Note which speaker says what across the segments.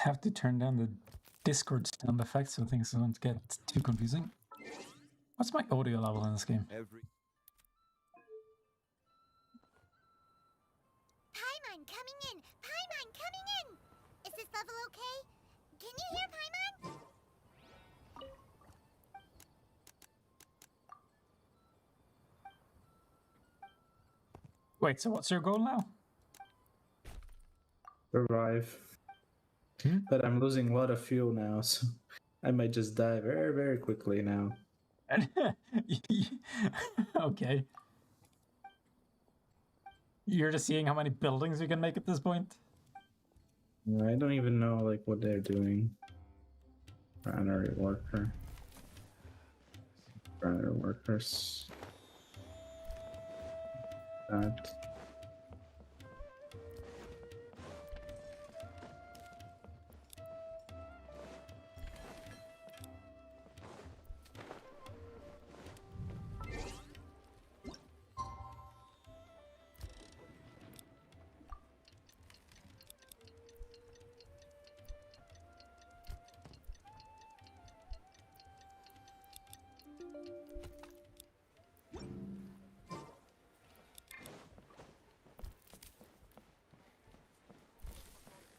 Speaker 1: have to turn down the Discord sound effects so things don't get too confusing. What's my audio level in this game?
Speaker 2: Paimon coming in! Paimon coming in! Is this level okay? Can you hear Paimon?
Speaker 1: Wait, so what's your goal now?
Speaker 3: Survive. But I'm losing a lot of fuel now, so I might just die very, very quickly now.
Speaker 1: Okay. You're just seeing how many buildings you can make at this point?
Speaker 3: I don't even know like what they're doing. Primary worker. Primary workers. That.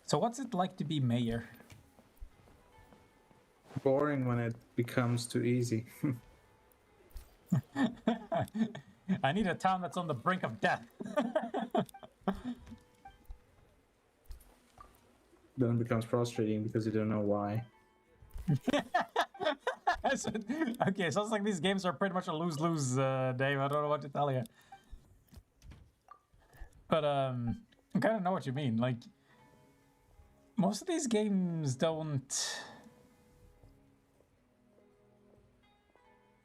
Speaker 1: So what's it like to be mayor?
Speaker 3: Boring when it becomes too easy.
Speaker 1: I need a town that's on the brink of death.
Speaker 3: Then it becomes frustrating because you don't know why.
Speaker 1: Okay, sounds like these games are pretty much a lose-lose, Dave. I don't know what to tell you. But I kind of know what you mean. Like, most of these games don't...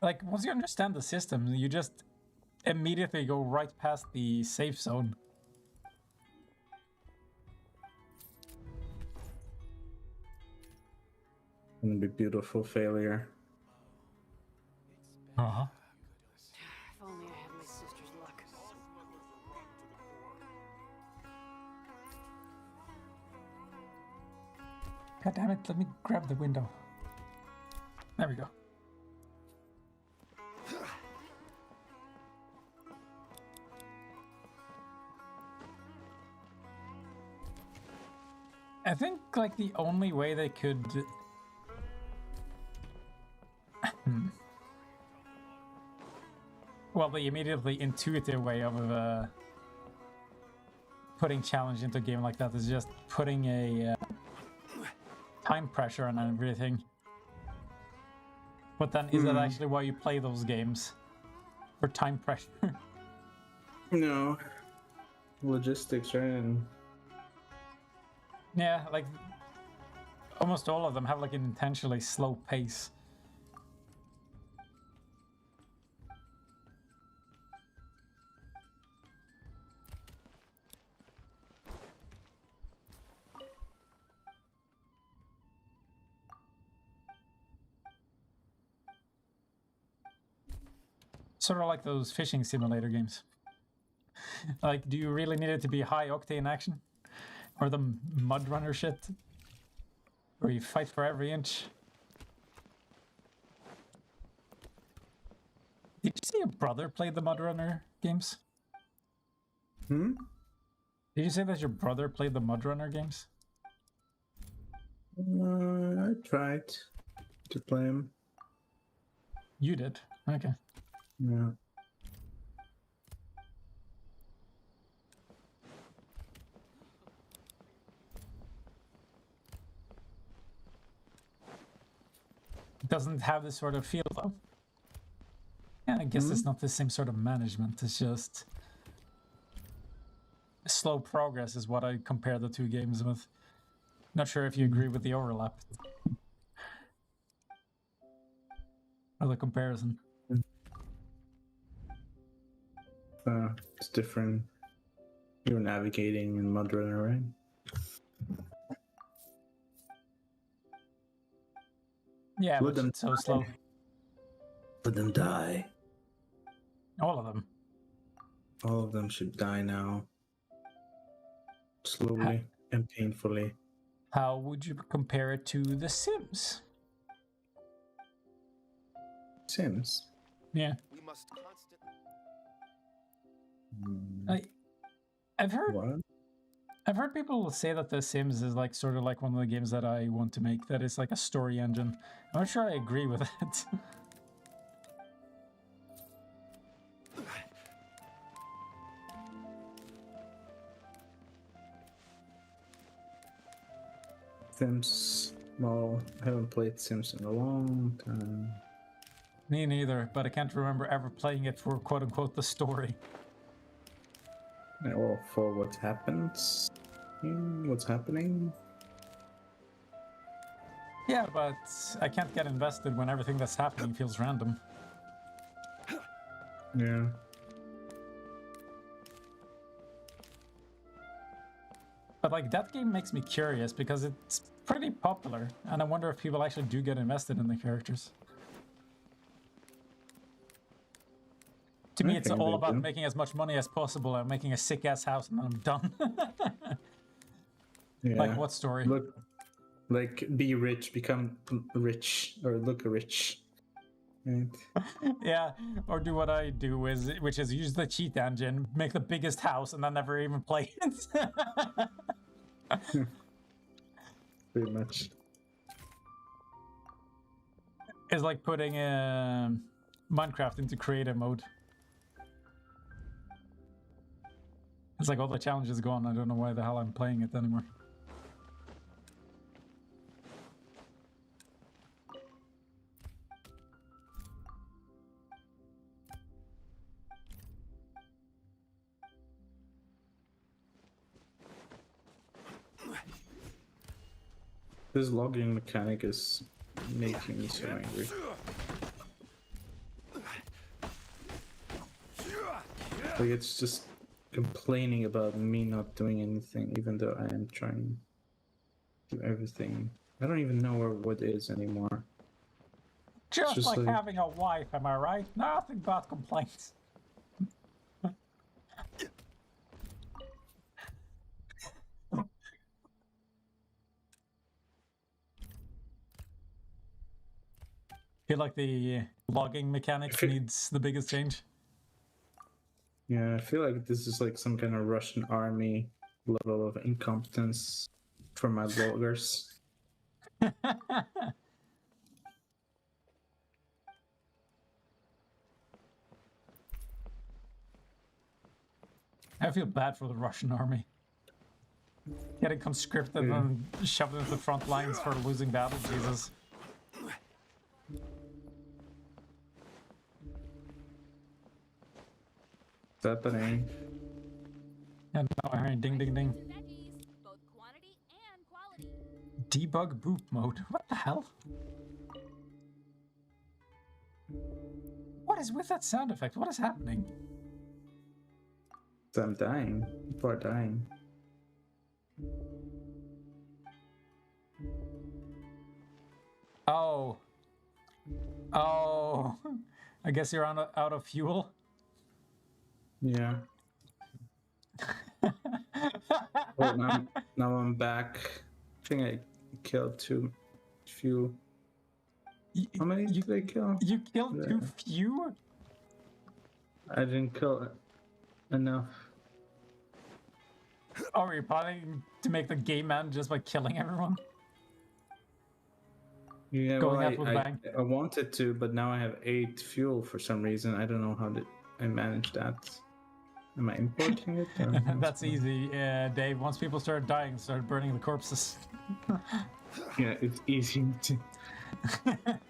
Speaker 1: Like, once you understand the system, you just immediately go right past the safe zone.
Speaker 3: Gonna be beautiful failure.
Speaker 1: Uh-huh.
Speaker 4: If only I had my sister's luck.
Speaker 1: God damn it, let me grab the window. There we go. I think, like, the only way they could... Well, the immediately intuitive way of putting challenge into a game like that is just putting a time pressure on everything. But then, is that actually why you play those games? For time pressure?
Speaker 3: No. Logistics, right? And
Speaker 1: Yeah, like, almost all of them have, like, an intentionally slow pace. Sort of like those fishing simulator games. Like, do you really need it to be high octane action? Or the mud runner shit? Where you fight for every inch? Did you say your brother played the mud runner games?
Speaker 3: Hmm?
Speaker 1: Did you say that your brother played the mud runner games?
Speaker 3: I tried to play him.
Speaker 1: You did? Okay.
Speaker 3: Yeah.
Speaker 1: It doesn't have this sort of feel, though. Yeah, I guess it's not the same sort of management. It's just... slow progress is what I compare the two games with. Not sure if you agree with the overlap. Or the comparison.
Speaker 3: It's different. You're navigating in Mud Runner, right?
Speaker 1: Yeah,
Speaker 3: Let
Speaker 1: but
Speaker 3: them
Speaker 1: it's so slow.
Speaker 3: Let them die.
Speaker 1: All of them.
Speaker 3: All of them should die now. Slowly and painfully.
Speaker 1: How would you compare it to The Sims?
Speaker 3: Sims.
Speaker 1: Yeah.
Speaker 5: We must constantly.
Speaker 1: I've heard
Speaker 3: What?
Speaker 1: I've heard people say that The Sims is like sort of like one of the games that I want to make that is like a story engine. I'm not sure I agree with it.
Speaker 3: Sims. Well, I haven't played Sims in a long time.
Speaker 1: Me neither, but I can't remember ever playing it for quote unquote the story.
Speaker 3: Well, for what happens. What's happening?
Speaker 1: Yeah, but I can't get invested when everything that's happening feels random.
Speaker 3: Yeah.
Speaker 1: But like that game makes me curious because it's pretty popular, and I wonder if people actually do get invested in the characters. To me,
Speaker 3: I
Speaker 1: it's
Speaker 3: think
Speaker 1: all
Speaker 3: they
Speaker 1: about
Speaker 3: do.
Speaker 1: making as much money as possible and making a sick ass house, and then I'm done.
Speaker 3: Yeah.
Speaker 1: Like what story?
Speaker 3: Look, like be rich, become rich, or look rich. Right?
Speaker 1: Yeah, or do what I do, which is use the cheat engine, make the biggest house, and then never even play it.
Speaker 3: Pretty much.
Speaker 1: It's like putting Minecraft into creative mode. It's like all the challenges gone. I don't know why the hell I'm playing it anymore.
Speaker 3: This logging mechanic is making me so angry. Like it's just complaining about me not doing anything, even though I am trying to do everything. I don't even know where wood is anymore.
Speaker 1: Just like
Speaker 3: like-
Speaker 1: having a wife, am I right? Nothing but complaints. Feel like the logging mechanic
Speaker 3: If it-
Speaker 1: needs the biggest change.
Speaker 3: Yeah, I feel like this is like some kind of Russian army level of incompetence for my loggers.
Speaker 1: I feel bad for the Russian army. Getting conscripted
Speaker 3: Yeah.
Speaker 1: and shoved into the front lines for losing battle, Jesus.
Speaker 3: It's happening.
Speaker 1: Yeah, no, I heard ding ding ding.
Speaker 2: Veggies, both quantity and quality.
Speaker 1: Debug boop mode. What the hell? What is with that sound effect? What is happening?
Speaker 3: So I'm dying. People are dying.
Speaker 1: Oh. Oh. I guess you're out of fuel.
Speaker 3: Yeah. Oh, now I'm back. I think I killed too few. How many did I kill?
Speaker 1: You killed
Speaker 3: Yeah.
Speaker 1: too few?
Speaker 3: I didn't kill enough.
Speaker 1: Oh, are you planning to make the game man just by killing everyone?
Speaker 3: Yeah,
Speaker 1: Going
Speaker 3: well,
Speaker 1: out with a bang.
Speaker 3: I wanted to, but now I have 8 fuel for some reason. I don't know how did I manage that. Am I importing it? or-
Speaker 1: That's easy, Dave. Once people start dying, start burning the corpses.
Speaker 3: Yeah, it's easy to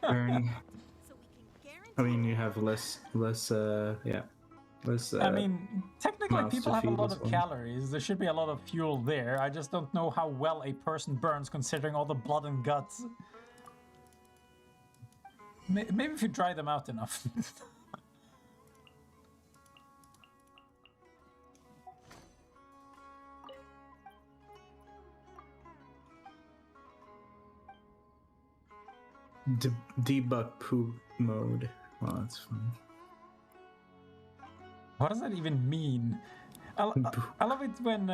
Speaker 3: burn.
Speaker 2: So we can guarantee
Speaker 3: I mean, you have less. Less.
Speaker 1: I mean, technically,
Speaker 3: mouths
Speaker 1: people
Speaker 3: to
Speaker 1: have a
Speaker 3: feed
Speaker 1: lot
Speaker 3: as
Speaker 1: of
Speaker 3: well.
Speaker 1: calories. There should be a lot of fuel there. I just don't know how well a person burns considering all the blood and guts. Maybe if you dry them out enough.
Speaker 3: Debug poop mode. Well, that's fun.
Speaker 1: What does that even mean? I love it when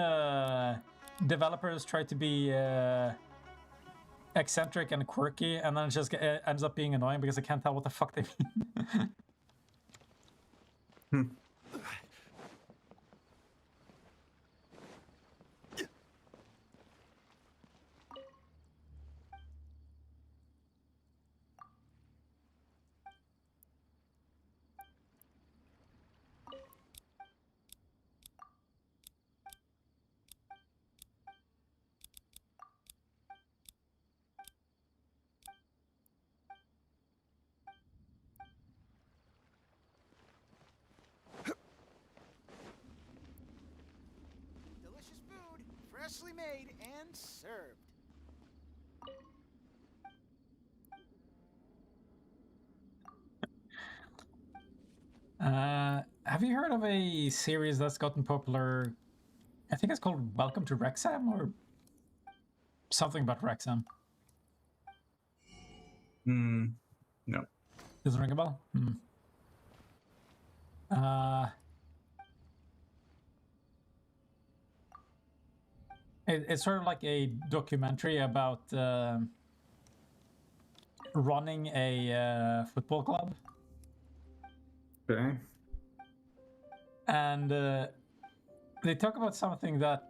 Speaker 1: developers try to be eccentric and quirky, and then it just ends up being annoying because I can't tell what the fuck they mean.
Speaker 3: Hmm.
Speaker 5: Delicious food, freshly made and served.
Speaker 1: Have you heard of a series that's gotten popular? I think it's called Welcome to Wrexham or something about Wrexham.
Speaker 3: No.
Speaker 1: Doesn't ring a bell? It's sort of like a documentary about running a football club.
Speaker 3: Okay.
Speaker 1: And they talk about something that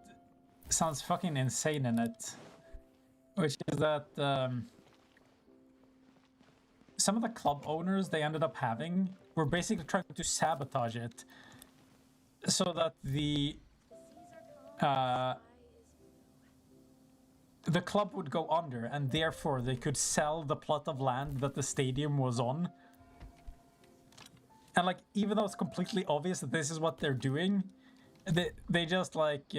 Speaker 1: sounds fucking insane in it, which is that some of the club owners they ended up having were basically trying to sabotage it so that the club would go under, and therefore they could sell the plot of land that the stadium was on. And like, even though it's completely obvious that this is what they're doing, they just like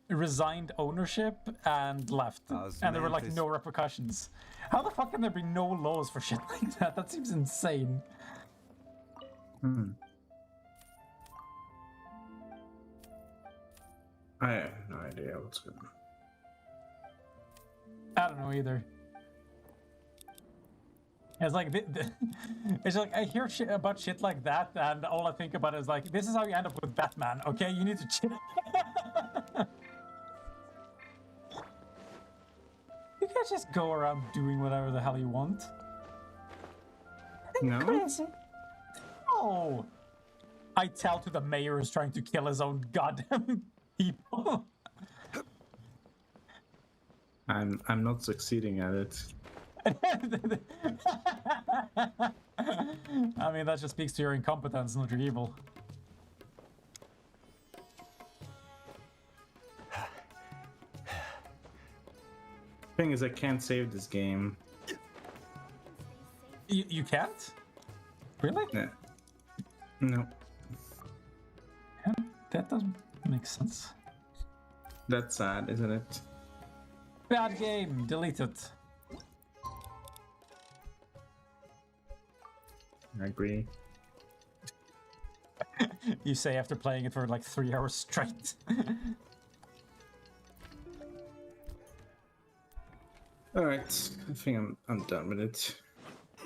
Speaker 1: resigned ownership and left, and there were like no repercussions. How the fuck can there be no laws for shit like that? That seems insane.
Speaker 3: I have no idea what's going on.
Speaker 1: I don't know either. It's like it's like I hear shit about shit like that, and all I think about is like, this is how you end up with Batman. Okay, you need to chill. You can't just go around doing whatever the hell you want.
Speaker 3: No?
Speaker 1: Crazy. Oh, I tell to the mayor who's trying to kill his own goddamn people.
Speaker 3: I'm not succeeding at it.
Speaker 1: I mean, that just speaks to your incompetence, not your evil.
Speaker 3: Thing is, I can't save this game.
Speaker 1: You can't? Really?
Speaker 3: Yeah. No.
Speaker 1: Yeah, that doesn't make sense.
Speaker 3: That's sad, isn't it?
Speaker 1: Bad game. Delete it.
Speaker 3: I agree.
Speaker 1: You say after playing it for like 3 hours straight.
Speaker 3: Alright, I think I'm done with it.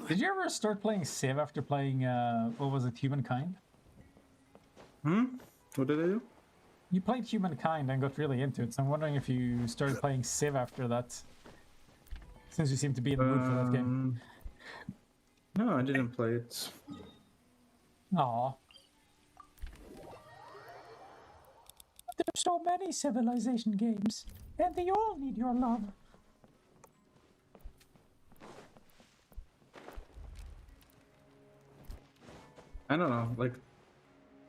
Speaker 1: Did you ever start playing Civ after playing, what was it, Humankind?
Speaker 3: What did I do?
Speaker 1: You played Humankind and got really into it, so I'm wondering if you started playing Civ after that. Since you seem to be in the mood for that game.
Speaker 3: No, I didn't play it.
Speaker 1: Aw. There's so many Civilization games, and they all need your love.
Speaker 3: I don't know, like,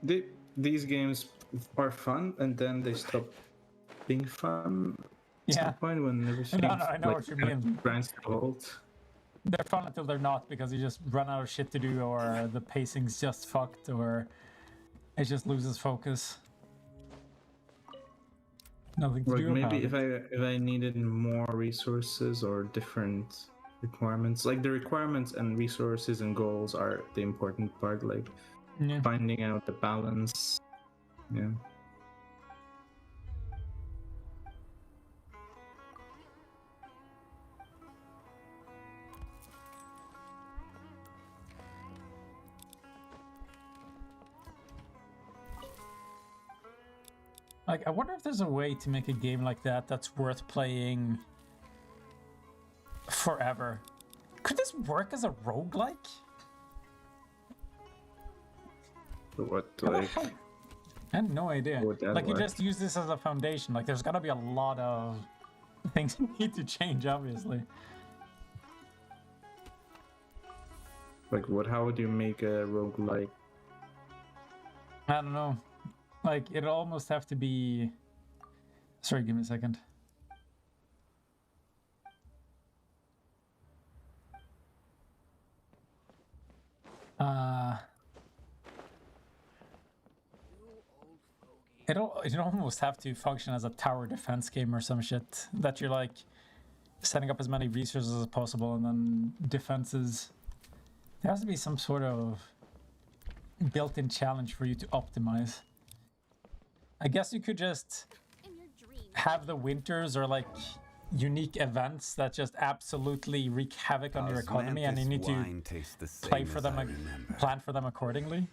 Speaker 3: these games are fun, and then they stop being fun. At some point when everything
Speaker 1: I know what you mean.
Speaker 3: grinds to a halt.
Speaker 1: They're fun until they're not, because you just run out of shit to do, or the pacing's just fucked, or it just loses focus. Nothing to
Speaker 3: Like
Speaker 1: do about
Speaker 3: maybe
Speaker 1: it.
Speaker 3: if I needed more resources or different requirements, like the requirements and resources and goals are the important part, like
Speaker 1: Yeah.
Speaker 3: finding out the balance. Yeah.
Speaker 1: Like, I wonder if there's a way to make a game like that that's worth playing forever. Could this work as a roguelike?
Speaker 3: What, like...
Speaker 1: I have no idea. Like, you
Speaker 3: work?
Speaker 1: just use this as a foundation. Like, there's gotta be a lot of things you need to change, obviously.
Speaker 3: Like, what? How would you make a roguelike?
Speaker 1: I don't know. Like, it'll almost have to be... Sorry, give me a second. It'll almost have to function as a tower defense game or some shit. That you're like setting up as many resources as possible and then defenses. There has to be some sort of built-in challenge for you to optimize. I guess you could just have the winters or like unique events that just absolutely wreak havoc on your economy, and you need to play for them and plan for them accordingly.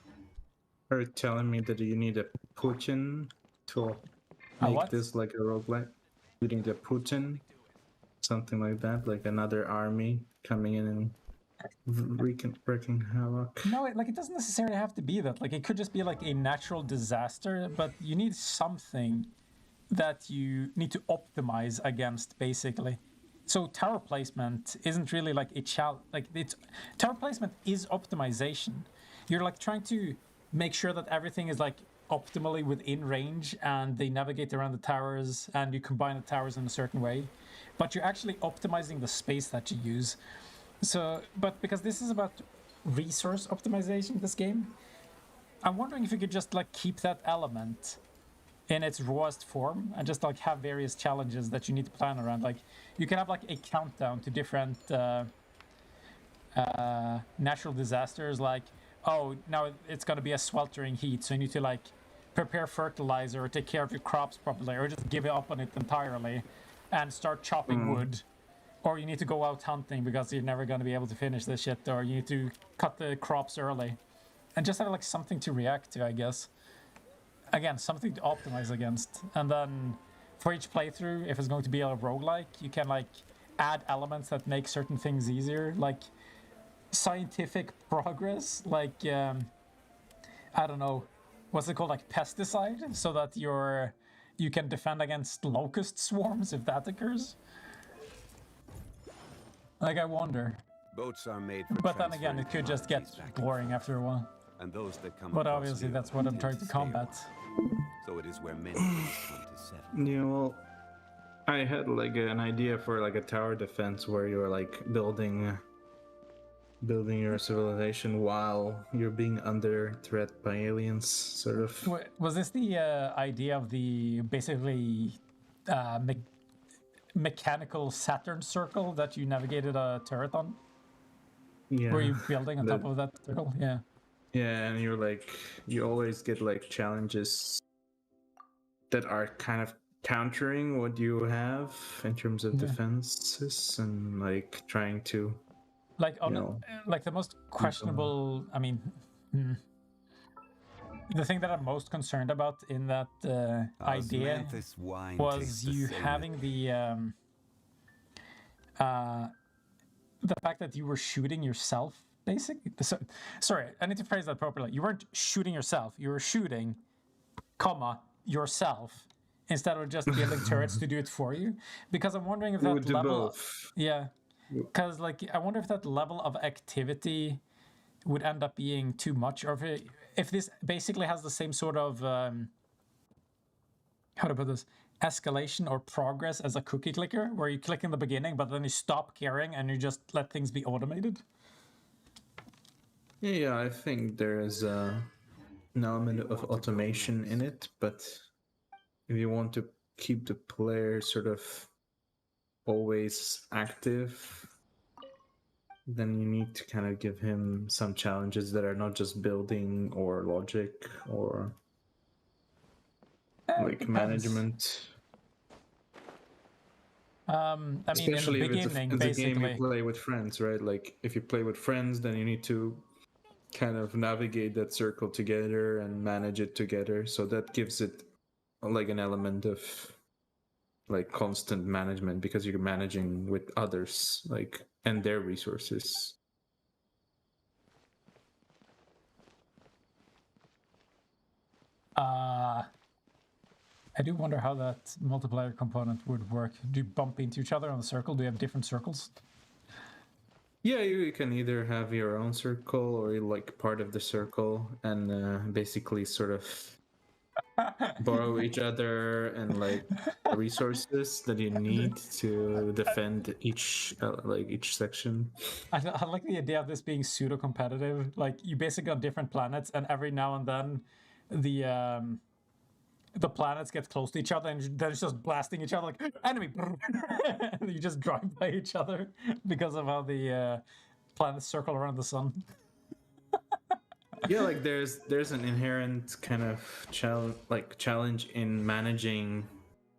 Speaker 3: Are you telling me that you need a Putin to make this like a roguelike? You need a Putin, something like that, like another army coming in and wreaking havoc.
Speaker 1: No, it doesn't necessarily have to be that. Like, it could just be like a natural disaster, but you need something that you need to optimize against, basically. So tower placement isn't really like a challenge. Like, tower placement is optimization. You're like trying to make sure that everything is like optimally within range and they navigate around the towers and you combine the towers in a certain way, but you're actually optimizing the space that you use. So, but because this is about resource optimization, this game, I'm wondering if you could just like keep that element in its rawest form and just like have various challenges that you need to plan around. Like, you can have like a countdown to different natural disasters, like, oh, now it's going to be a sweltering heat, so you need to like prepare fertilizer or take care of your crops properly, or just give up on it entirely and start chopping wood. Or you need to go out hunting because you're never going to be able to finish this shit, or you need to cut the crops early. And just have like something to react to, I guess. Again, something to optimize against. And then for each playthrough, if it's going to be a roguelike, you can like add elements that make certain things easier, like scientific progress, like I don't know, what's it called, like pesticide, so that you can defend against locust swarms if that occurs. Like, I wonder.
Speaker 6: Boats are made for
Speaker 1: but then again, it could just get boring after a while.
Speaker 6: And those that come
Speaker 1: but obviously that's what I'm trying to combat.
Speaker 6: So it is where many come to settle.
Speaker 3: Yeah, well, I had like an idea for like a tower defense where you're like building your civilization while you're being under threat by aliens, sort of.
Speaker 1: Was this the idea of the basically mechanical Saturn circle that you navigated a turret on?
Speaker 3: Yeah.
Speaker 1: Were you building on top of that circle? Yeah.
Speaker 3: Yeah, and you're like, you always get like challenges that are kind of countering what you have in terms of defenses, and like trying to
Speaker 1: like like the most questionable, I mean, the thing that I'm most concerned about in that idea was you having the fact that you were shooting yourself, basically. So, sorry, I need to phrase that properly. You weren't shooting yourself. You were shooting, yourself, instead of just building turrets to do it for you. Because I'm wondering if that level... Yeah. Because, like, I wonder if that level of activity would end up being too much, or if this basically has the same sort of... how to put this? Escalation or progress as a cookie clicker, where you click in the beginning, but then you stop caring and you just let things be automated.
Speaker 3: Yeah, I think there is an element of automation in it, but if you want to keep the player sort of always active, then you need to kind of give him some challenges that are not just building or logic or like management.
Speaker 1: I mean,
Speaker 3: especially
Speaker 1: in the beginning,
Speaker 3: if it's a
Speaker 1: basically.
Speaker 3: game you play with friends, right? Like, if you play with friends, then you need to kind of navigate that circle together and manage it together. So that gives it like an element of like constant management because you're managing with others, like, and their resources.
Speaker 1: I do wonder how that multiplayer component would work. Do you bump into each other on the circle? Do you have different circles?
Speaker 3: Yeah, you can either have your own circle or like part of the circle, and basically sort of borrow each other and like resources that you need to defend each each section.
Speaker 1: I like the idea of this being pseudo competitive. Like you basically on different planets, and every now and then the planets get close to each other, and they're just blasting each other like enemy. And you just drive by each other because of how the planets circle around the sun.
Speaker 3: Yeah, like there's an inherent kind of challenge in managing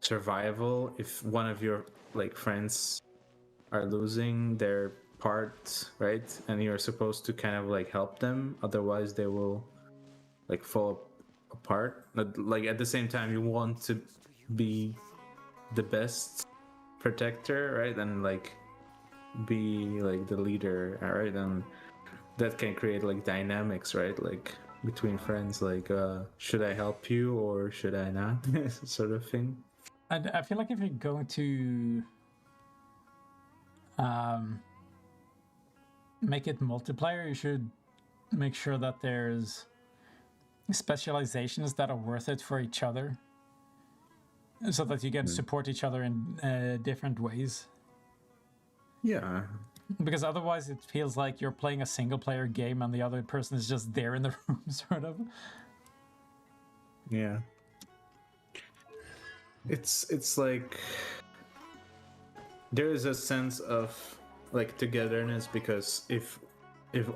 Speaker 3: survival if one of your like friends are losing their part, right? And you're supposed to kind of like help them, otherwise they will like fall apart. But like at the same time you want to be the best protector, right? And like be like the leader, right? And that can create like dynamics, right? Like between friends, like should I help you or should I not? Sort of thing.
Speaker 1: And I feel like if you're going to make it multiplayer, you should make sure that there's specializations that are worth it for each other, so that you can support each other in different ways.
Speaker 3: Yeah.
Speaker 1: Because otherwise it feels like you're playing a single player game and the other person is just there in the room, sort of.
Speaker 3: Yeah. It's like there is a sense of like togetherness, because if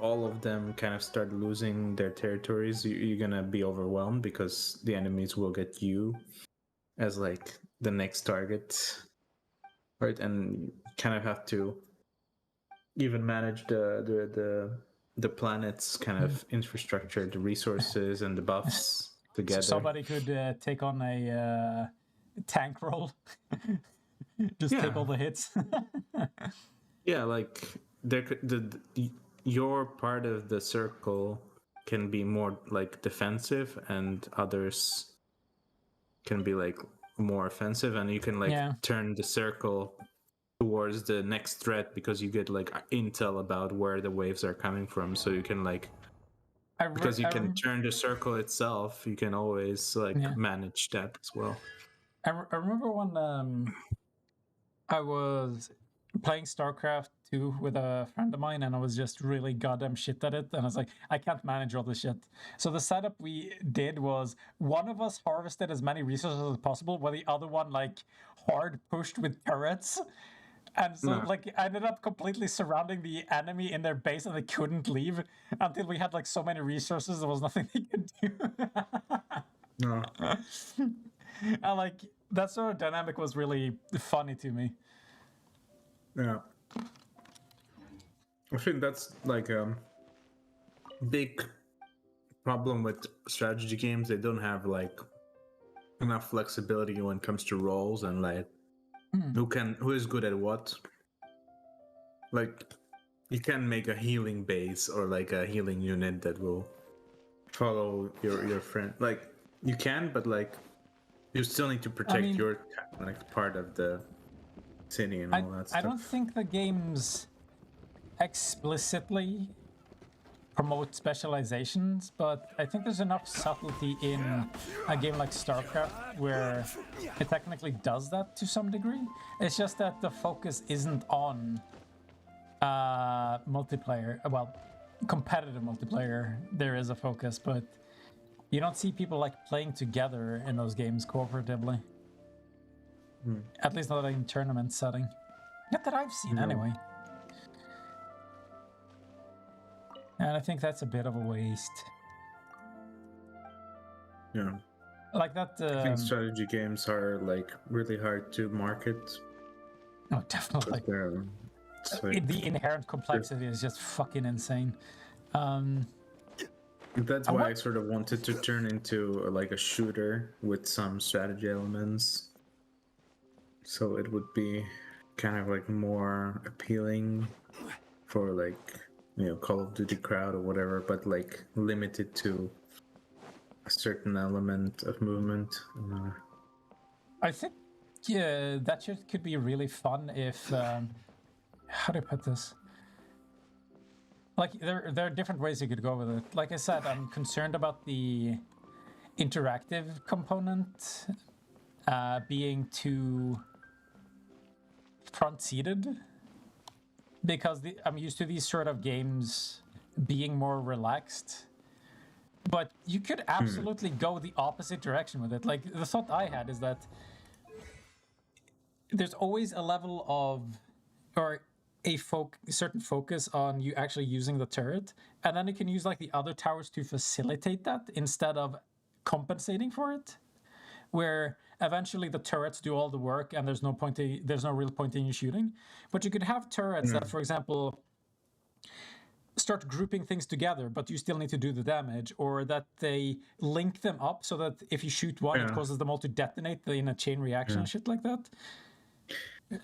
Speaker 3: all of them kind of start losing their territories, you're gonna be overwhelmed because the enemies will get you as like the next target, right? And you kind of have to even manage the planet's kind of infrastructure, the resources and the buffs together.
Speaker 1: Somebody could take on a tank role. Just take all the hits.
Speaker 3: Yeah, like there could your part of the circle can be more like defensive and others can be like more offensive, and you can like turn the circle towards the next threat because you get like intel about where the waves are coming from, so you can like because you can turn the circle itself, you can always like manage that as well.
Speaker 1: I remember when I was playing StarCraft 2 with a friend of mine, and I was just really goddamn shit at it, and I was like, I can't manage all this shit. So the setup we did was one of us harvested as many resources as possible, while the other one like hard pushed with turrets. And so like I ended up completely surrounding the enemy in their base, and they couldn't leave until we had like so many resources there was nothing they could do.
Speaker 3: No.
Speaker 1: And like that sort of dynamic was really funny to me.
Speaker 3: Yeah. I think that's like a big problem with strategy games. They don't have like enough flexibility when it comes to roles and like who is good at what. Like you can make a healing base or like a healing unit that will follow your friend. Like you can, but like you still need to protect your like part of the city and all that stuff.
Speaker 1: I don't think the games explicitly promote specializations, but I think there's enough subtlety in a game like StarCraft where it technically does that to some degree. It's just that the focus isn't on multiplayer. Well, competitive multiplayer, there is a focus, but you don't see people like playing together in those games cooperatively. At least not in tournament setting. Not that I've seen, anyway. And I think that's a bit of a waste.
Speaker 3: Yeah.
Speaker 1: Like that.
Speaker 3: I think strategy games are like really hard to market.
Speaker 1: Oh, definitely.
Speaker 3: Like,
Speaker 1: the inherent complexity is just fucking insane.
Speaker 3: That's why I sort of wanted to turn into like a shooter with some strategy elements. So it would be kind of like more appealing for like, you know, Call of Duty crowd or whatever, but like limited to a certain element of movement.
Speaker 1: I think that shit could be really fun if how do I put this? Like there are different ways you could go with it. Like I said, I'm concerned about the interactive component being too front-seated, because I'm used to these sort of games being more relaxed. But you could absolutely go the opposite direction with it. Like, the thought I had is that there's always a level of, or a certain focus on you actually using the turret, and then you can use like the other towers to facilitate that instead of compensating for it, where eventually the turrets do all the work and there's no real point in you shooting. But you could have turrets that, for example, start grouping things together, but you still need to do the damage, or that they link them up so that if you shoot one, it causes them all to detonate in a chain reaction and shit like that.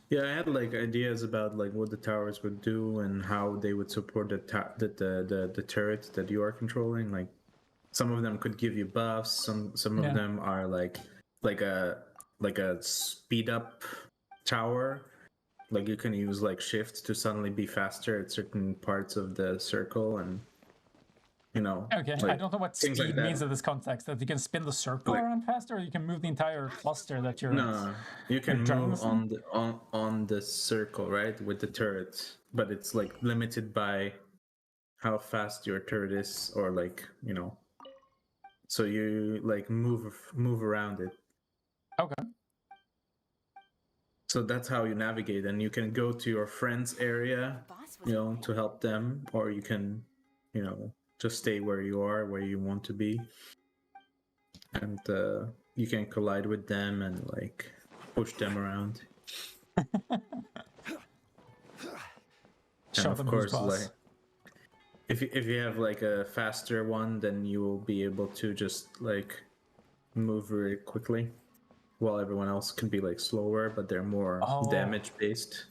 Speaker 3: Yeah, I had like ideas about like what the towers would do and how they would support the turrets that you are controlling. Like some of them could give you buffs, some of them are like a speed up tower. Like you can use like shift to suddenly be faster at certain parts of the circle, and you know.
Speaker 1: Okay,
Speaker 3: like,
Speaker 1: I don't know what
Speaker 3: things
Speaker 1: speed
Speaker 3: like that.
Speaker 1: means in this context. That you can spin the circle around faster, or you can move the entire cluster that you're.
Speaker 3: No, you can move
Speaker 1: journalism?
Speaker 3: on the circle, right, with the turret, but it's like limited by how fast your turret is, or like, you know. So you like move around it.
Speaker 1: Okay.
Speaker 3: So that's how you navigate, and you can go to your friend's area, you know, to help them, or you can, you know, just stay where you are, where you want to be, and you can collide with them and like push them around.
Speaker 1: Show
Speaker 3: And of
Speaker 1: them
Speaker 3: course,
Speaker 1: who's boss.
Speaker 3: like if you have like a faster one, then you will be able to just like move very quickly, while everyone else can be like slower, but they're more damage based.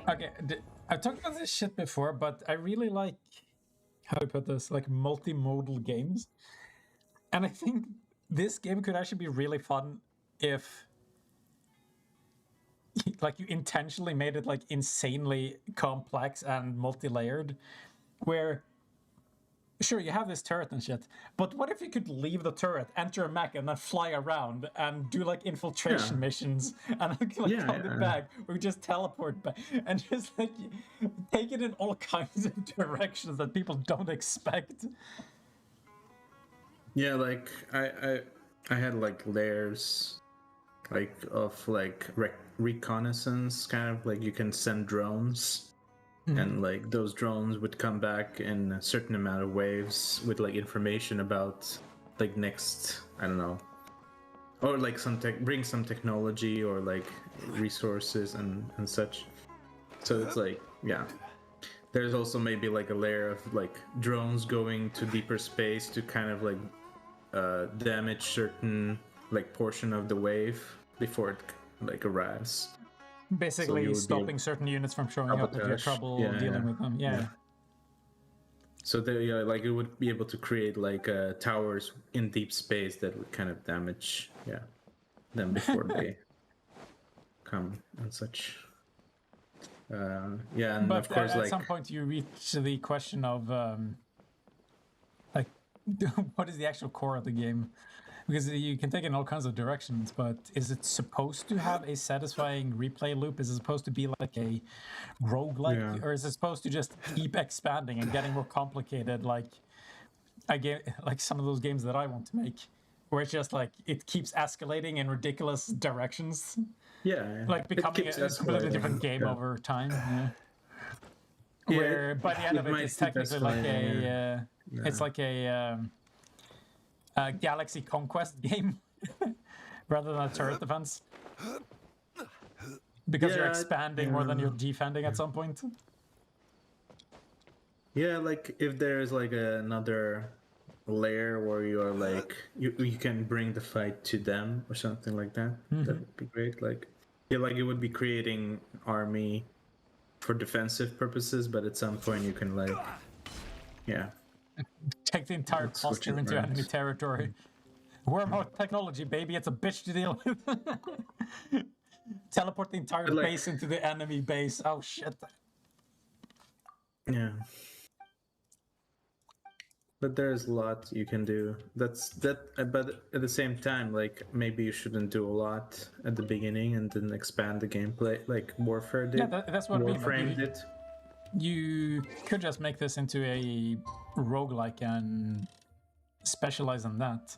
Speaker 1: Okay, I've talked about this shit before, but I really like, how do I put this, like multimodal games. And I think this game could actually be really fun if like you intentionally made it like insanely complex and multi-layered, where sure, you have this turret and shit, but what if you could leave the turret, enter a mech, and then fly around and do like infiltration missions and like come it back, or just teleport back and just like take it in all kinds of directions that people don't expect?
Speaker 3: Yeah, like I had like layers like of like reconnaissance, kind of like you can send drones. And like those drones would come back in a certain amount of waves with like information about like next, I don't know, or like bring some technology or like resources and such. So it's like, yeah, there's also maybe like a layer of like drones going to deeper space to kind of like damage certain like portion of the wave before it like arrives.
Speaker 1: Basically, so stopping certain units from showing up if you have trouble dealing with them. Yeah.
Speaker 3: So there, like it would be able to create like towers in deep space that would kind of damage, them before they come and such. And
Speaker 1: but
Speaker 3: of course,
Speaker 1: at some point you reach the question of like, what is the actual core of the game? Because you can take it in all kinds of directions, but is it supposed to have a satisfying replay loop? Is it supposed to be like a roguelike, or is it supposed to just keep expanding and getting more complicated, like some of those games that I want to make, where it's just like it keeps escalating in ridiculous directions? Yeah, like becoming a completely different game over time. Where by the end of it's technically like it's like a galaxy conquest game rather than a turret defense, because you're expanding more than you're defending at some point.
Speaker 3: Yeah, like if there's like another layer where you're like you can bring the fight to them or something like that. That would be great. Like, yeah, like it would be creating army for defensive purposes, but at some point you can like, yeah,
Speaker 1: take the entire
Speaker 3: Let's switch
Speaker 1: cluster
Speaker 3: it
Speaker 1: into
Speaker 3: around.
Speaker 1: enemy territory. Wormhole technology, baby, it's a bitch to deal with. Teleport the entire
Speaker 3: But, like-
Speaker 1: base into the enemy base. Oh shit.
Speaker 3: yeah. But there's a lot you can do. But at the same time, like maybe you shouldn't do a lot at the beginning and then expand the gameplay, like Warfare did.
Speaker 1: Yeah, that's what I mean.
Speaker 3: Warframe
Speaker 1: Like,
Speaker 3: did.
Speaker 1: you could just make this into a roguelike and specialize in that.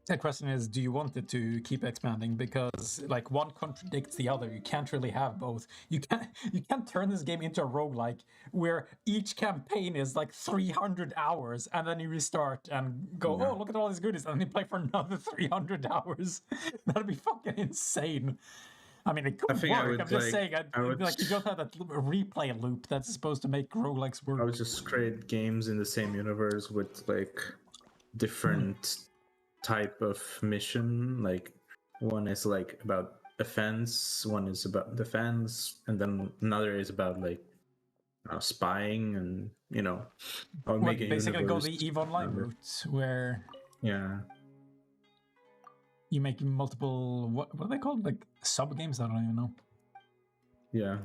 Speaker 1: The question is, do you want it to keep expanding? Because like one contradicts the other. You can't really have both. You can't turn this game into a roguelike where each campaign is like 300 hours and then you restart and go, oh, look at all these goodies, and then you play for another 300 hours. That'd be fucking insane. I mean, it could work. I'm just saying, like you don't have that replay loop that's supposed to make roguelikes work.
Speaker 3: I would just create games in the same universe with like different type of mission. Like one is like about offense, one is about defense, and then another is about like spying, and or
Speaker 1: What, basically go the EVE Online route where you make multiple what are they called, like sub games? I don't even know.
Speaker 3: Yeah.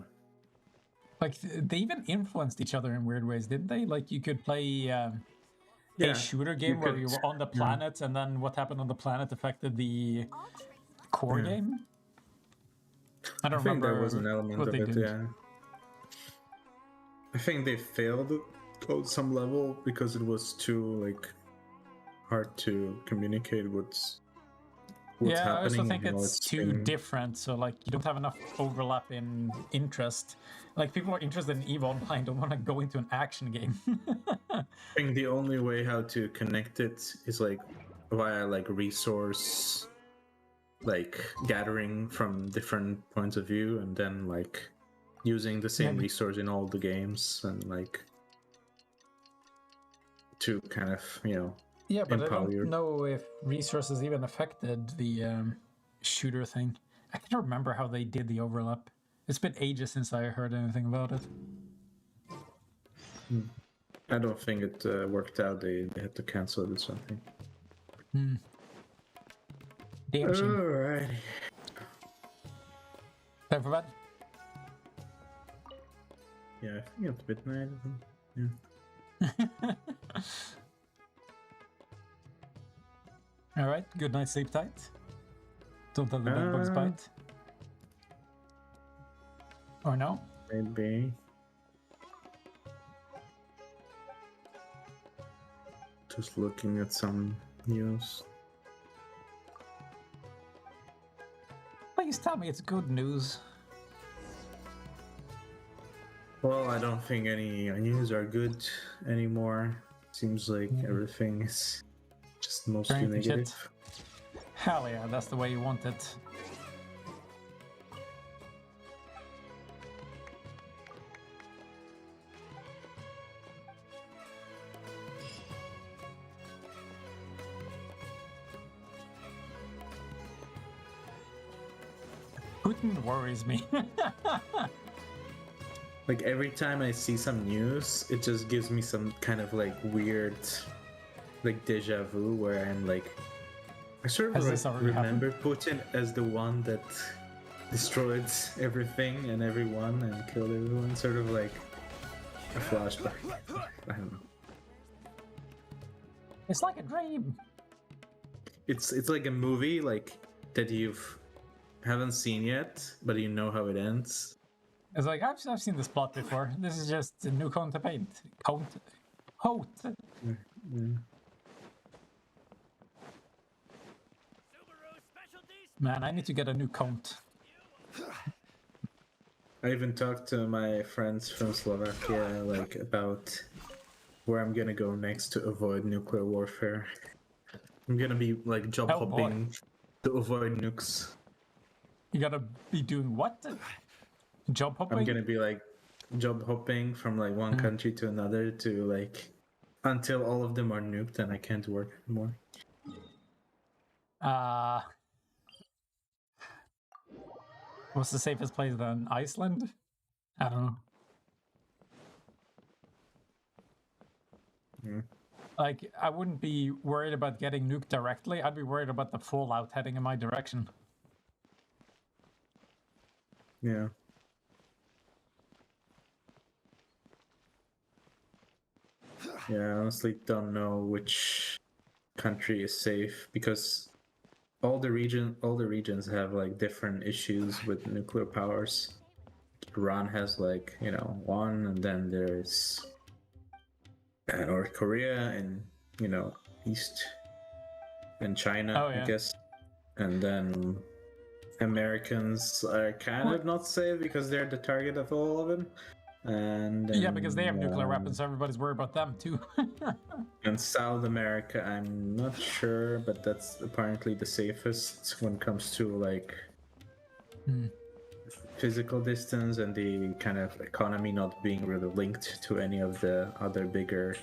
Speaker 1: Like they even influenced each other in weird ways, didn't they? Like you could play a shooter game where you were on the planet, and then what happened on the planet affected the core game. I don't remember.
Speaker 3: There was an element of it. Yeah. I think they failed on some level because it was too like hard to communicate what's happening.
Speaker 1: I also think it's too different. So like you don't have enough overlap in interest. Like people are interested in EVE Online, don't want to go into an action game.
Speaker 3: I think the only way how to connect it is like via like resource like gathering from different points of view, and then like using the same resource in all the games, and like to kind of
Speaker 1: yeah, but I
Speaker 3: empower
Speaker 1: don't know if resources even affected the shooter thing. I can't remember how they did the overlap. It's been ages since I heard anything about it.
Speaker 3: I don't think it worked out. They had to cancel it or something.
Speaker 1: Damn shame.
Speaker 3: Alright.
Speaker 1: Time for bed?
Speaker 3: Yeah, I think it's midnight. Yeah.
Speaker 1: Alright, good night, sleep tight. Don't let the bed bugs bite. Or no?
Speaker 3: Maybe. Just looking at some news.
Speaker 1: Please tell me it's good news.
Speaker 3: Well, I don't think any news are good anymore. Seems like everything is just mostly negative.
Speaker 1: Shit. Hell yeah, that's the way you want it. Putin worries me.
Speaker 3: Like every time I see some news, it just gives me some kind of like weird, like deja vu, where I'm like, I sort of like remember Putin as the one that destroyed everything and everyone and killed everyone. Sort of like a flashback. I don't know.
Speaker 1: It's like a dream.
Speaker 3: It's like a movie like that haven't seen yet, but you know how it ends.
Speaker 1: It's like I've seen this plot before. This is just a new coat to paint. Coat. Man, I need to get a new coat.
Speaker 3: I even talked to my friends from Slovakia like about where I'm gonna go next to avoid nuclear warfare. I'm gonna be like job hopping to avoid nukes.
Speaker 1: You gotta be doing what? Job hopping?
Speaker 3: I'm gonna be like job hopping from like one country to another to like until all of them are nuked and I can't work anymore.
Speaker 1: What's the safest place then? Iceland? I don't know. Like, I wouldn't be worried about getting nuked directly. I'd be worried about the fallout heading in my direction.
Speaker 3: Yeah. Yeah, I honestly don't know which country is safe because all the regions have like different issues with nuclear powers. Iran has like, you know, one, and then there's North Korea and, you know, East and China, I guess. And then Americans are kind of not safe because they're the target of all of them. And then,
Speaker 1: yeah, because they have nuclear weapons, so everybody's worried about them too.
Speaker 3: And South America, I'm not sure, but that's apparently the safest when it comes to like physical distance and the kind of economy not being really linked to any of the other bigger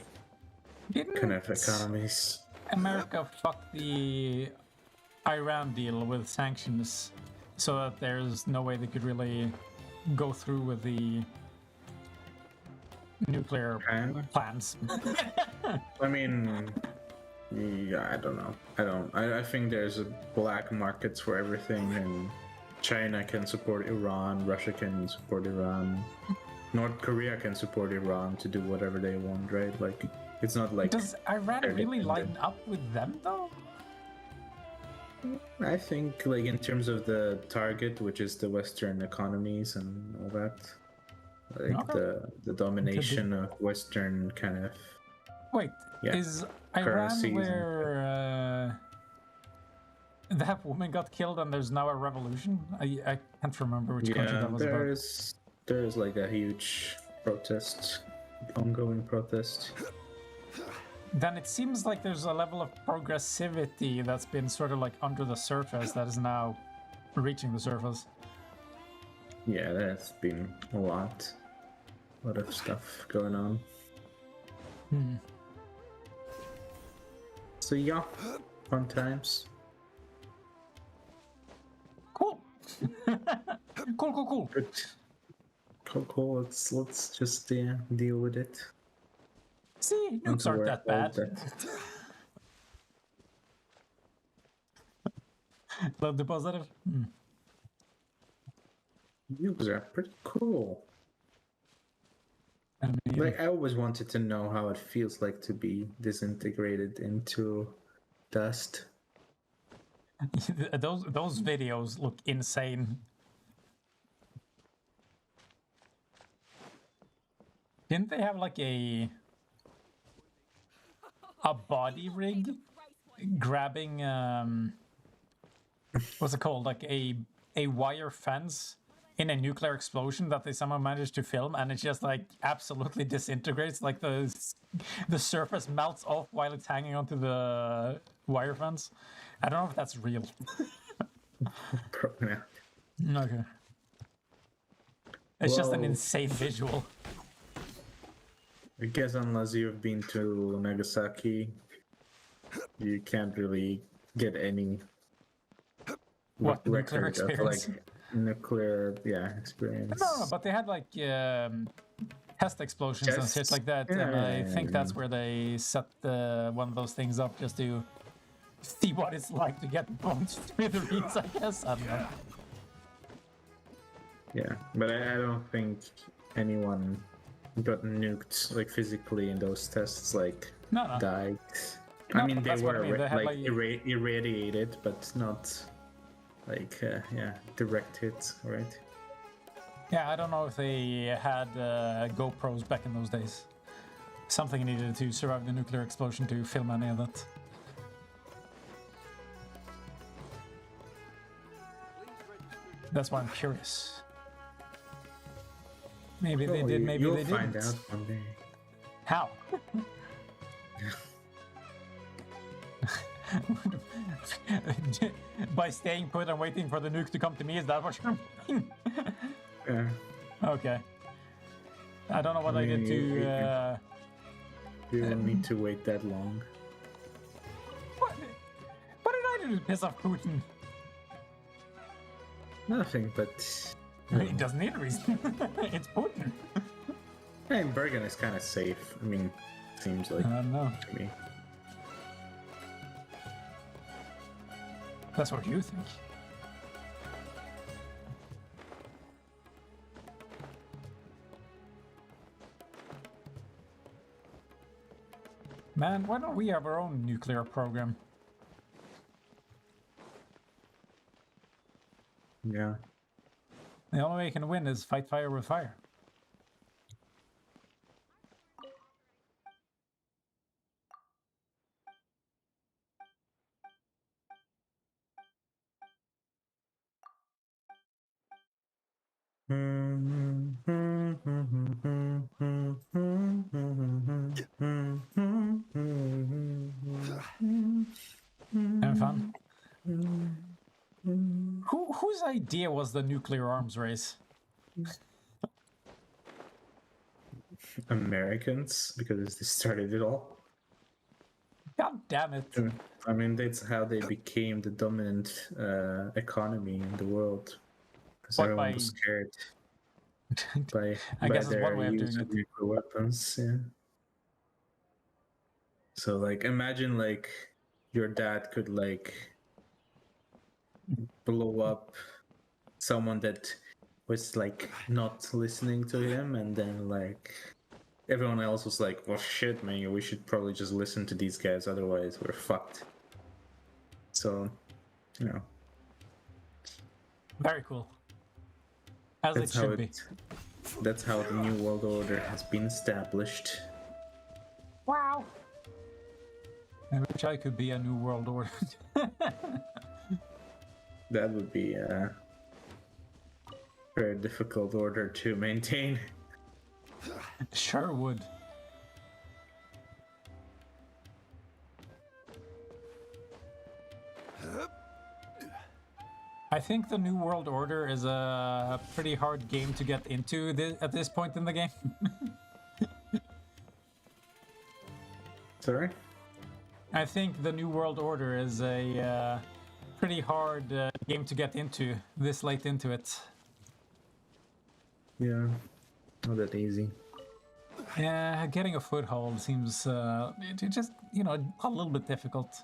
Speaker 3: kind of economies.
Speaker 1: America fucked the Iran deal with sanctions so that there's no way they could really go through with the nuclear plans.
Speaker 3: I mean, yeah, I don't know. I think there's a black markets for everything, and China can support Iran, Russia can support Iran, North Korea can support Iran to do whatever they want, right? Like, it's not like...
Speaker 1: Does Iran really line up with them, though?
Speaker 3: I think, like, in terms of the target, which is the Western economies and all that, like, the domination of Western kind of...
Speaker 1: Wait, is Iran where that woman got killed and there's now a revolution? I can't remember which country that was about.
Speaker 3: There's like a huge protest, ongoing protest.
Speaker 1: Then it seems like there's a level of progressivity that's been sort of like under the surface that is now reaching the surface.
Speaker 3: Yeah, there's been a lot of stuff going on. So yeah, fun times.
Speaker 1: Cool. Cool.
Speaker 3: Good. Cool. Let's just deal with it.
Speaker 1: See, nukes aren't that bad. Love the positive.
Speaker 3: Nukes are pretty cool.
Speaker 1: I mean,
Speaker 3: like, I always wanted to know how it feels like to be disintegrated into dust.
Speaker 1: those videos look insane. Didn't they have like a body rig grabbing what's it called, like a wire fence in a nuclear explosion that they somehow managed to film, and it just like absolutely disintegrates, like the surface melts off while it's hanging onto the wire fence? I don't know if that's real.
Speaker 3: Probably not.
Speaker 1: Okay. It's just an insane visual.
Speaker 3: I guess unless you've been to Nagasaki, you can't really get any
Speaker 1: nuclear experience?
Speaker 3: Of, like, nuclear experience.
Speaker 1: No, but they had like test explosions and shit like that, and I think that's where they set one of those things up just to see what it's like to get bombed through the reeds, I guess. I don't know.
Speaker 3: Yeah, but I don't think anyone got nuked like physically in those tests, like died.
Speaker 1: No,
Speaker 3: I mean, they were
Speaker 1: like
Speaker 3: irradiated, but not like direct hits, right?
Speaker 1: Yeah, I don't know if they had GoPros back in those days. Something needed to survive the nuclear explosion to film any of that. That's why I'm curious. Maybe they did, maybe they didn't.
Speaker 3: You'll find out one day.
Speaker 1: How? By staying put and waiting for the nuke to come to me, is that what you're mean?
Speaker 3: Yeah.
Speaker 1: Okay. I don't know what I did to...
Speaker 3: You don't need to wait that long.
Speaker 1: What did I do to piss off Putin?
Speaker 3: Nothing, but...
Speaker 1: He doesn't need a reason. It's Putin.
Speaker 3: I mean, Bergen is kind of safe. I mean, seems like
Speaker 1: I don't know.
Speaker 3: to me.
Speaker 1: That's what you think. Man, why don't we have our own nuclear program?
Speaker 3: Yeah.
Speaker 1: The only way you can win is fight fire with fire. Having fun? Whose idea was the nuclear arms race?
Speaker 3: Americans, because they started it all.
Speaker 1: God damn it.
Speaker 3: I mean, that's how they became the dominant economy in the world. Because
Speaker 1: What,
Speaker 3: everyone
Speaker 1: by-
Speaker 3: was scared
Speaker 1: I
Speaker 3: by
Speaker 1: guess it's
Speaker 3: their
Speaker 1: one way of
Speaker 3: use
Speaker 1: doing
Speaker 3: of
Speaker 1: it.
Speaker 3: nuclear weapons. Yeah. So, like, imagine, like, your dad could, like, blow up someone that was, like, not listening to him, and then, like, everyone else was like, well, shit, man, we should probably just listen to these guys, otherwise we're fucked. So, you know.
Speaker 1: Very cool. As it should be.
Speaker 3: That's how the New World Order has been established.
Speaker 1: Wow. I wish I could be a new world order.
Speaker 3: That would be a very difficult order to maintain.
Speaker 1: Sure would. I think the New World Order is a pretty hard game to get into at this point in the game.
Speaker 3: Sorry?
Speaker 1: I think the New World Order is a pretty hard game to get into this late into it.
Speaker 3: Yeah, not that easy.
Speaker 1: Yeah, getting a foothold seems just, you know, a little bit difficult.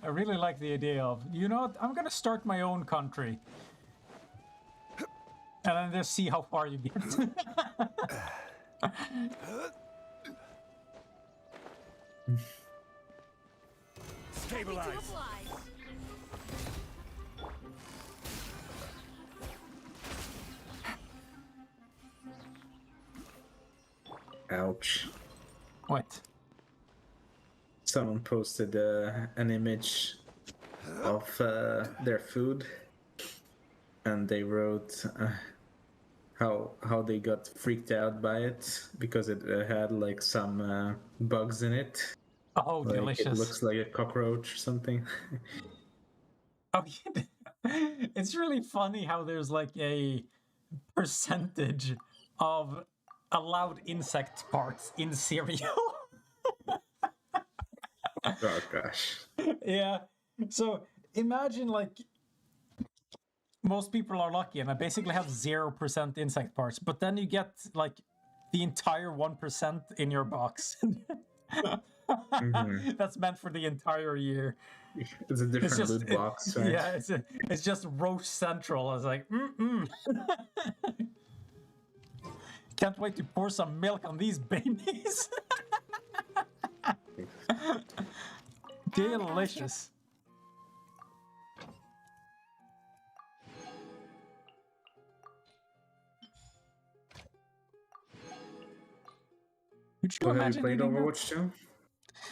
Speaker 1: I really like the idea of, you know what, I'm gonna start my own country. And then just see how far you get.
Speaker 6: Stabilize.
Speaker 3: Ouch.
Speaker 1: What?
Speaker 3: Someone posted an image of their food, and they wrote how they got freaked out by it because it had like some bugs in it.
Speaker 1: Oh,
Speaker 3: Like,
Speaker 1: delicious.
Speaker 3: it looks like a cockroach or something.
Speaker 1: Oh, it's really funny how there's like a percentage of allowed insect parts in cereal.
Speaker 3: Oh gosh.
Speaker 1: Yeah. So imagine like most people are lucky and I basically have 0% insect parts, but then you get like the entire 1% in your box. That's meant for the entire year.
Speaker 3: It's a different loot box, right?
Speaker 1: Yeah, it's just roast central. I was like, Can't wait to pour some milk on these babies. Delicious. Could you
Speaker 3: So have you
Speaker 1: imagine
Speaker 3: played
Speaker 1: eating that?
Speaker 3: Overwatch 2?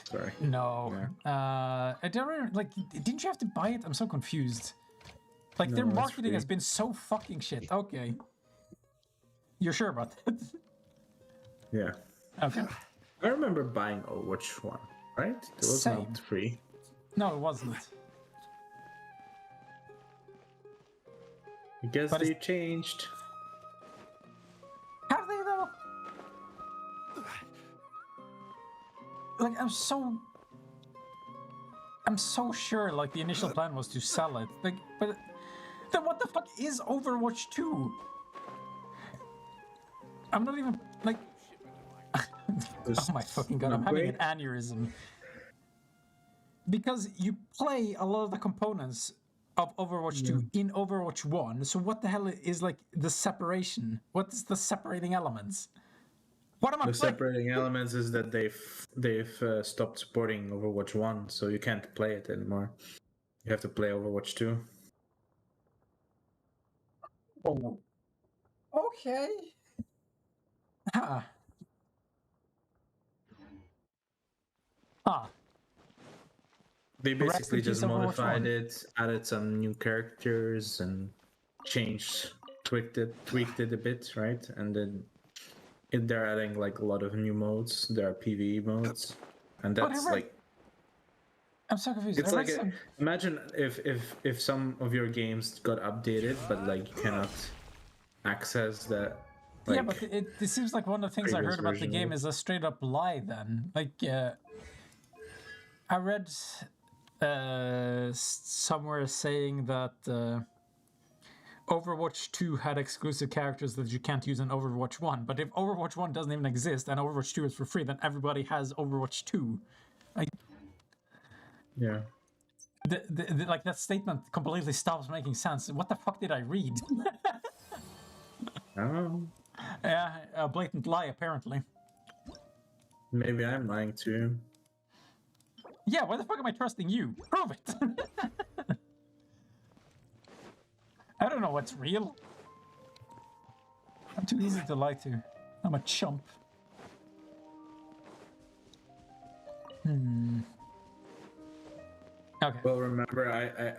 Speaker 3: Sorry.
Speaker 1: No. I don't remember, like, didn't you have to buy it? I'm so confused. Like,
Speaker 3: No,
Speaker 1: their
Speaker 3: it's
Speaker 1: marketing has
Speaker 3: free.
Speaker 1: been so fucking shit. Okay. You're sure about that?
Speaker 3: Yeah.
Speaker 1: Okay.
Speaker 3: I remember buying Overwatch 1, right? It was
Speaker 1: Same.
Speaker 3: not free.
Speaker 1: No, it wasn't.
Speaker 3: I guess
Speaker 1: But
Speaker 3: they changed.
Speaker 1: Have they though? Like, I'm so sure, like, the initial plan was to sell it. Like, but then what the fuck is Overwatch 2? I'm not even, like... Oh my fucking god, I'm having an aneurysm. Because you play a lot of the components of Overwatch 2 in Overwatch 1, so what the hell is, like, the separation? What is the separating elements? What am I
Speaker 3: The
Speaker 1: playing?
Speaker 3: separating elements is that they've stopped supporting Overwatch 1, so you can't play it anymore. You have to play Overwatch 2.
Speaker 1: Oh. Okay. Huh. Huh.
Speaker 3: They basically
Speaker 1: in peace,
Speaker 3: just
Speaker 1: Overwatch
Speaker 3: modified
Speaker 1: 1.
Speaker 3: it, added some new characters, and tweaked it a bit, right? And then they're adding like a lot of new modes. There are PvE modes, and that's like.
Speaker 1: I'm so confused.
Speaker 3: It's like imagine if some of your games got updated, but like you cannot access that. Like,
Speaker 1: yeah, but it seems like one of the things I heard about the game is a straight up lie. Then, like, I read somewhere saying that Overwatch 2 had exclusive characters that you can't use in Overwatch 1. But if Overwatch 1 doesn't even exist and Overwatch 2 is for free, then everybody has Overwatch 2. Like,
Speaker 3: yeah.
Speaker 1: Like, that statement completely stops making sense. What the fuck did I read?
Speaker 3: Oh.
Speaker 1: Yeah, a blatant lie, apparently.
Speaker 3: Maybe I'm lying too.
Speaker 1: Yeah, why the fuck am I trusting you? Prove it! I don't know what's real. I'm too easy to lie to. I'm a chump. Okay.
Speaker 3: Well, remember,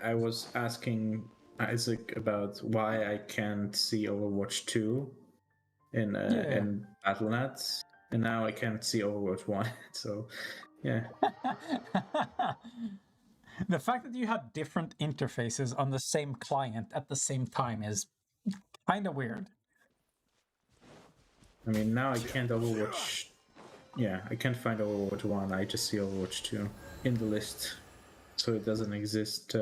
Speaker 3: I was asking Isaac about why I can't see Overwatch 2 in Battle.net, and now I can't see Overwatch 1. So, yeah.
Speaker 1: The fact that you have different interfaces on the same client at the same time is kind of weird.
Speaker 3: I mean, now I can't Overwatch. Yeah, I can't find Overwatch 1. I just see Overwatch 2 in the list. So it doesn't exist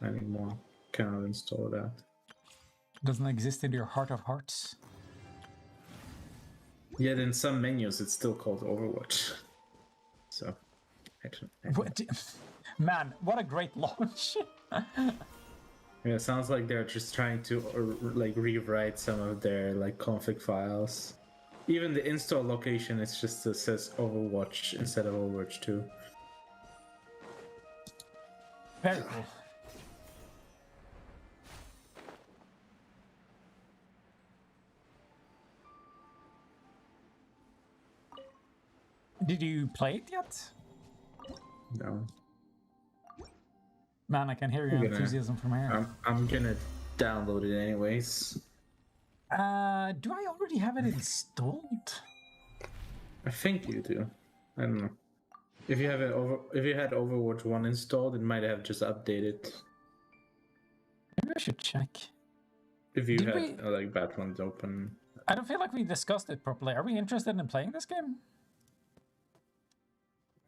Speaker 3: anymore. Cannot install that.
Speaker 1: It doesn't exist in your heart of hearts.
Speaker 3: Yet in some menus, it's still called Overwatch. So, actually.
Speaker 1: Man, what a great launch!
Speaker 3: Yeah, it sounds like they're just trying to like rewrite some of their like config files. Even the install location, it says Overwatch instead of Overwatch 2.
Speaker 1: Very cool. Did you play it yet?
Speaker 3: No.
Speaker 1: Man, I can hear your enthusiasm from here.
Speaker 3: I'm gonna download it anyways.
Speaker 1: Do I already have it installed?
Speaker 3: I think you do. I don't know. If you had Overwatch 1 installed, it might have just updated.
Speaker 1: Maybe I should check.
Speaker 3: If you had like Battlefront open.
Speaker 1: I don't feel like we discussed it properly. Are we interested in playing this game?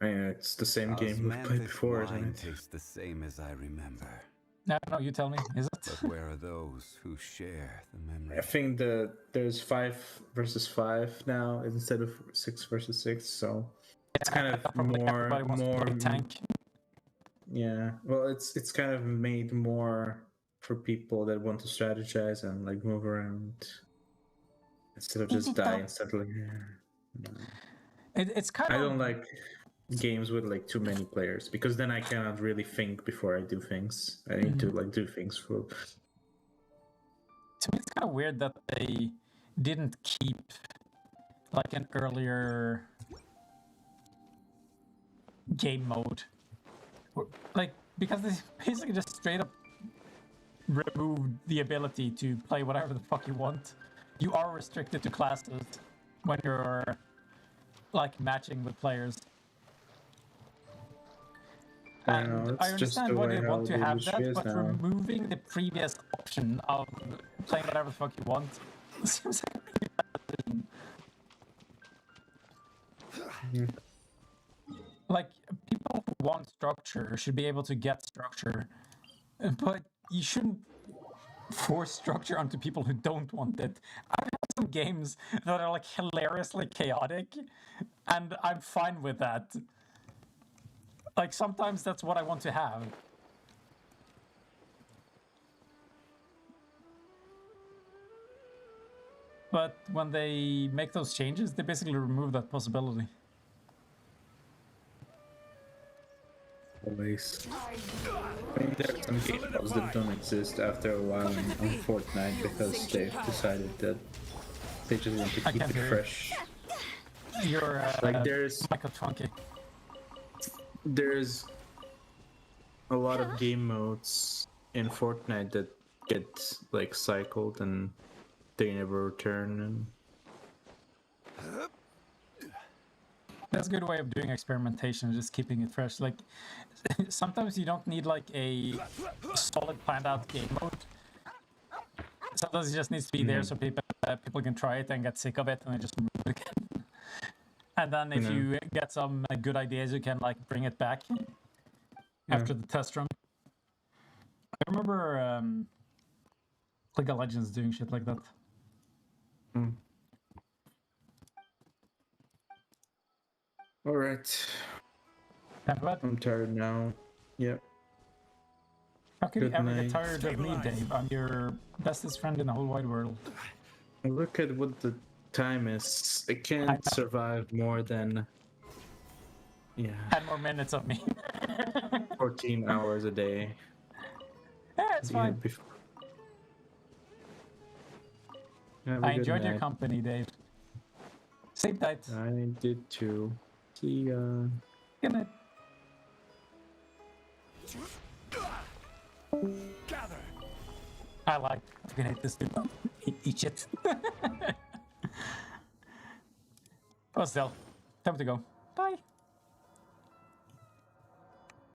Speaker 3: I mean, it's the same game we've played before, isn't it?
Speaker 6: Tastes the same as I remember.
Speaker 1: I don't know, you tell me. Is it?
Speaker 6: But where are those who share the memory?
Speaker 3: I think there's 5 versus 5 now instead of 6 versus 6, so it's kind of more
Speaker 1: tank.
Speaker 3: Yeah, well, it's kind of made more for people that want to strategize and like move around instead of just die instantly.
Speaker 1: It's kind of.
Speaker 3: I don't like games with like too many players because then I cannot really think before I do things. I need to like do things for.
Speaker 1: To me, it's kind of weird that they didn't keep like an earlier game mode, like, because they basically just straight up removed the ability to play whatever the fuck you want. You are restricted to classes when you're like matching with players. And I
Speaker 3: it's just
Speaker 1: understand
Speaker 3: the
Speaker 1: why
Speaker 3: way
Speaker 1: they
Speaker 3: how
Speaker 1: want to
Speaker 3: the
Speaker 1: have
Speaker 3: industry
Speaker 1: that,
Speaker 3: is
Speaker 1: but
Speaker 3: now.
Speaker 1: removing the previous option of playing whatever the fuck you want seems like a really bad decision. Like, people who want structure should be able to get structure, but you shouldn't force structure onto people who don't want it. I've had some games that are like hilariously chaotic, and I'm fine with that. Like, sometimes that's what I want to have. But when they make those changes, they basically remove that possibility.
Speaker 3: Always. I mean, there are some game modes that don't exist after a while on Fortnite because they've decided that they just want to keep it fresh.
Speaker 1: You're
Speaker 3: Like there's a lot of game modes in Fortnite that get like cycled and they never return. And
Speaker 1: that's a good way of doing experimentation, just keeping it fresh. Like, sometimes you don't need like a solid planned out game mode. Sometimes it just needs to be there so people can try it and get sick of it and then just remove it again. And then if you get some good ideas, you can like bring it back after the test run. I remember League of Legends doing shit like that.
Speaker 3: all right, I'm tired now. Yep.
Speaker 1: How could you ever get tired of me, Dave? I'm your bestest friend in the whole wide world.
Speaker 3: Look at what the time is. I can't survive more than
Speaker 1: 10 more minutes of me.
Speaker 3: 14 hours a day.
Speaker 1: Yeah, it's fine. I enjoyed your company, Dave. Sleep tight.
Speaker 3: I did too. See ya.
Speaker 1: Good night.
Speaker 6: Gather.
Speaker 1: I like. I'm gonna hit this dude. Eat shit. But still, time to go. Bye.